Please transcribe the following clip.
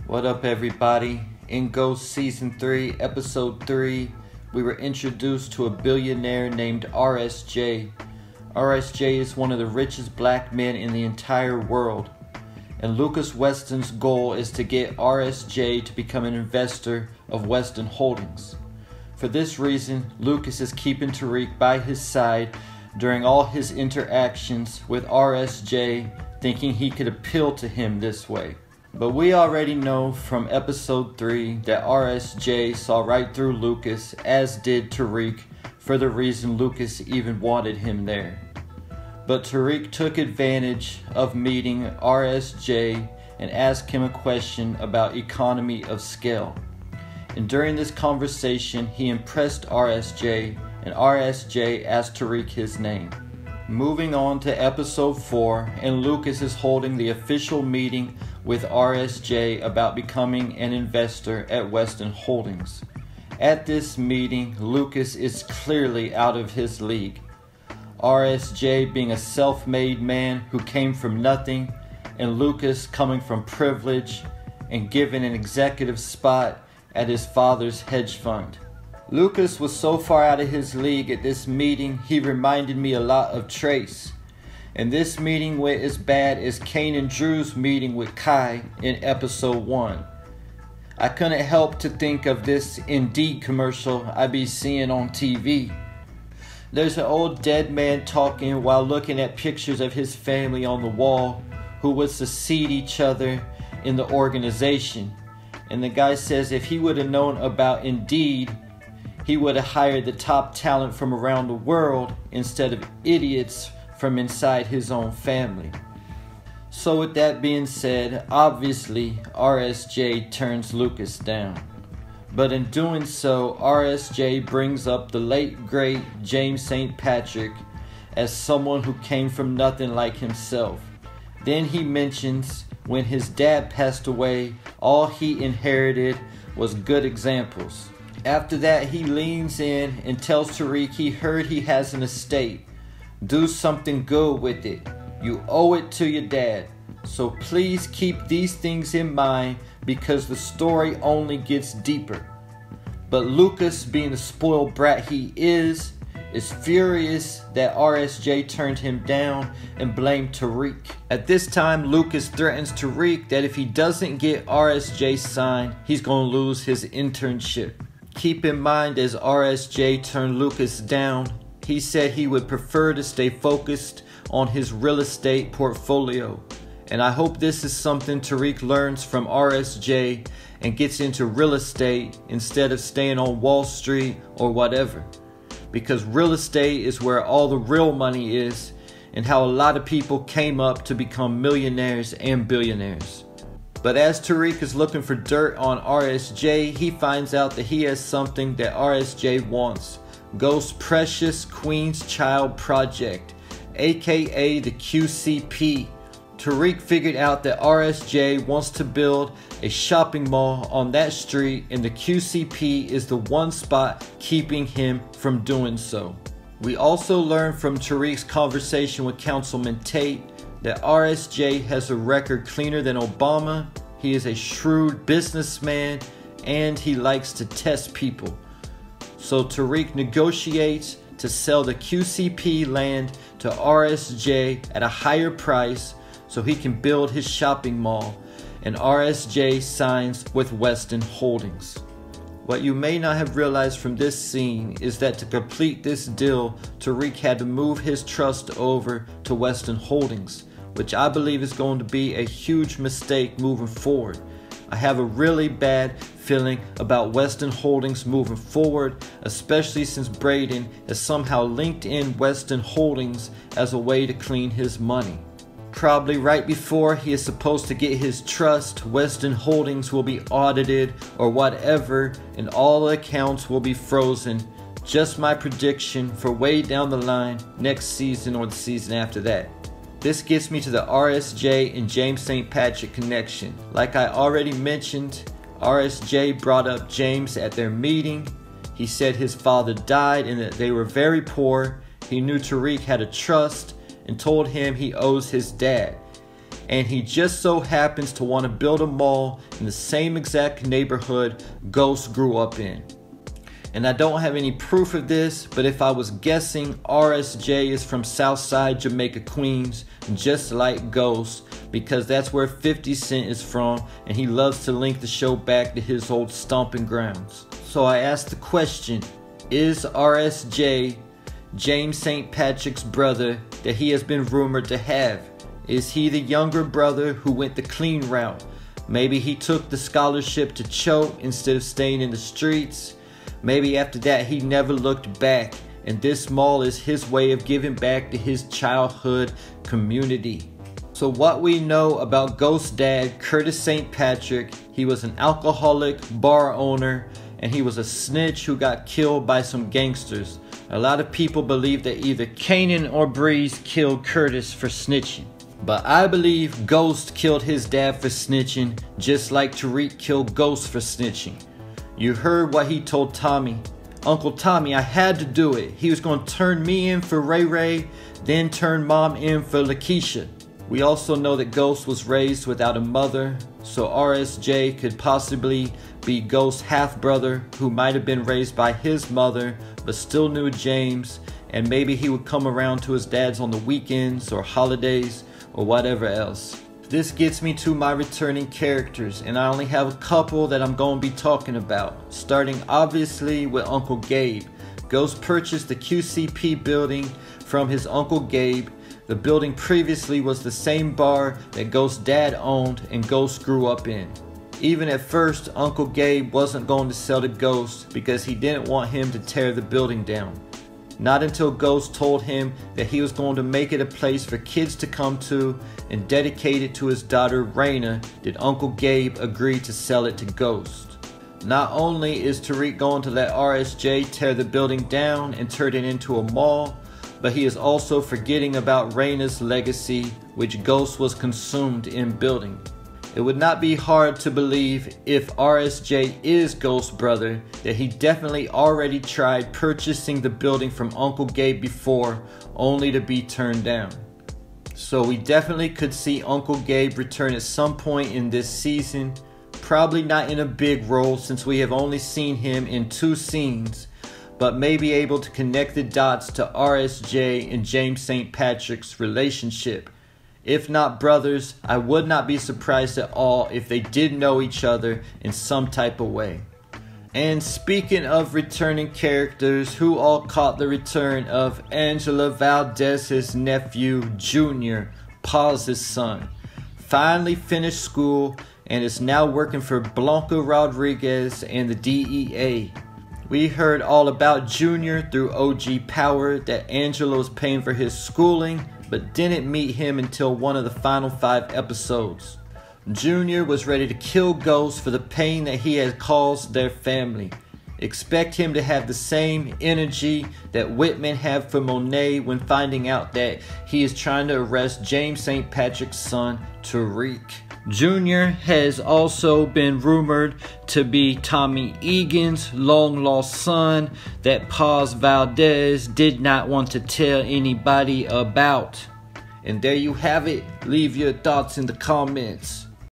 What up, everybody? In Ghost Season 3, Episode 3, we were introduced to a billionaire named RSJ. RSJ is one of the richest black men in the entire world. And Lucas Weston's goal is to get RSJ to become an investor of Weston Holdings. For this reason, Lucas is keeping Tariq by his side during all his interactions with RSJ, thinking he could appeal to him this way. But we already know from episode 3 that RSJ saw right through Lucas, as did Tariq, for the reason Lucas even wanted him there. But Tariq took advantage of meeting RSJ and asked him a question about economy of scale. And during this conversation, he impressed RSJ, and RSJ asked Tariq his name. Moving on to episode 4, and Lucas is holding the official meeting with RSJ about becoming an investor at Weston Holdings. At this meeting, Lucas is clearly out of his league. RSJ being a self-made man who came from nothing, and Lucas coming from privilege and given an executive spot at his father's hedge fund. Lucas was so far out of his league at this meeting, he reminded me a lot of Trace. And this meeting went as bad as Kane and Drew's meeting with Kai in episode 1. I couldn't help to think of this Indeed commercial I be seeing on TV. There's an old dead man talking while looking at pictures of his family on the wall who would succeed each other in the organization. And the guy says if he would have known about Indeed, he would have hired the top talent from around the world instead of idiots from inside his own family. So with that being said, obviously RSJ turns Lucas down. But in doing so, RSJ brings up the late great James St. Patrick as someone who came from nothing like himself. Then he mentions when his dad passed away, all he inherited was good examples. After that, he leans in and tells Tariq he heard he has an estate. Do something good with it. You owe it to your dad. So please keep these things in mind because the story only gets deeper. But Lucas, being the spoiled brat he is furious that RSJ turned him down and blamed Tariq. At this time, Lucas threatens Tariq that if he doesn't get RSJ signed, he's going to lose his internship. Keep in mind, as RSJ turned Lucas down, he said he would prefer to stay focused on his real estate portfolio. And I hope this is something Tariq learns from RSJ and gets into real estate instead of staying on Wall Street or whatever. Because real estate is where all the real money is, and how a lot of people came up to become millionaires and billionaires. But as Tariq is looking for dirt on RSJ, he finds out that he has something that RSJ wants. Ghost's precious Queen's Child Project, aka the QCP. Tariq figured out that RSJ wants to build a shopping mall on that street, and the QCP is the one spot keeping him from doing so. We also learned from Tariq's conversation with Councilman Tate that RSJ has a record cleaner than Obama. He is a shrewd businessman and he likes to test people. So Tariq negotiates to sell the QCP land to RSJ at a higher price so he can build his shopping mall, and RSJ signs with Weston Holdings. What you may not have realized from this scene is that to complete this deal, Tariq had to move his trust over to Weston Holdings, which I believe is going to be a huge mistake moving forward. I have a really bad feeling about Weston Holdings moving forward, especially since Braden has somehow linked in Weston Holdings as a way to clean his money. Probably right before he is supposed to get his trust, Weston Holdings will be audited or whatever, and all accounts will be frozen. Just my prediction for way down the line, next season or the season after that. This gets me to the RSJ and James St. Patrick connection. Like I already mentioned, RSJ brought up James at their meeting. He said his father died and that they were very poor. He knew Tariq had a trust and told him he owes his dad. and he just so happens to want to build a mall in the same exact neighborhood Ghost grew up in. And I don't have any proof of this, but if I was guessing, RSJ is from Southside Jamaica, Queens, just like Ghost, because that's where 50 Cent is from, and he loves to link the show back to his old stomping grounds. So I asked the question, is RSJ James St. Patrick's brother that he has been rumored to have? Is he the younger brother who went the clean route? Maybe he took the scholarship to Cho instead of staying in the streets. Maybe after that he never looked back, and this mall is his way of giving back to his childhood community. So what we know about Ghost's dad, Curtis St. Patrick, he was an alcoholic, bar owner, and he was a snitch who got killed by some gangsters. A lot of people believe that either Kanan or Breeze killed Curtis for snitching. But I believe Ghost killed his dad for snitching, just like Tariq killed Ghost for snitching. You heard what he told Tommy. Uncle Tommy, I had to do it. He was going to turn me in for Ray Ray, then turn Mom in for Lakeisha. We also know that Ghost was raised without a mother, so RSJ could possibly be Ghost's half-brother who might have been raised by his mother but still knew James, and maybe he would come around to his dad's on the weekends or holidays or whatever else. This gets me to my returning characters, and I only have a couple that I'm going to be talking about, starting obviously with Uncle Gabe. Ghost purchased the QCP building from his Uncle Gabe. The building previously was the same bar that Ghost's dad owned and Ghost grew up in. Even at first, Uncle Gabe wasn't going to sell to Ghost because he didn't want him to tear the building down. Not until Ghost told him that he was going to make it a place for kids to come to and dedicate it to his daughter Raina did Uncle Gabe agree to sell it to Ghost. Not only is Tariq going to let RSJ tear the building down and turn it into a mall, but he is also forgetting about Raina's legacy, which Ghost was consumed in building. It would not be hard to believe if RSJ is Ghost's brother that he definitely already tried purchasing the building from Uncle Gabe before, only to be turned down. So we definitely could see Uncle Gabe return at some point in this season, probably not in a big role since we have only seen him in 2 scenes, but may be able to connect the dots to RSJ and James St. Patrick's relationship. If not brothers, I would not be surprised at all if they did know each other in some type of way. And speaking of returning characters, who all caught the return of Angela Valdez's nephew, Junior, Paz's son. Finally finished school and is now working for Blanca Rodriguez and the DEA. We heard all about Junior through OG Power that Angela was paying for his schooling, but didn't meet him until one of the final 5 episodes. Junior was ready to kill Ghost for the pain that he had caused their family. Expect him to have the same energy that Whitman had for Monet when finding out that he is trying to arrest James St. Patrick's son, Tariq. Junior has also been rumored to be Tommy Egan's long-lost son that Paz Valdez did not want to tell anybody about. And there you have it. Leave your thoughts in the comments.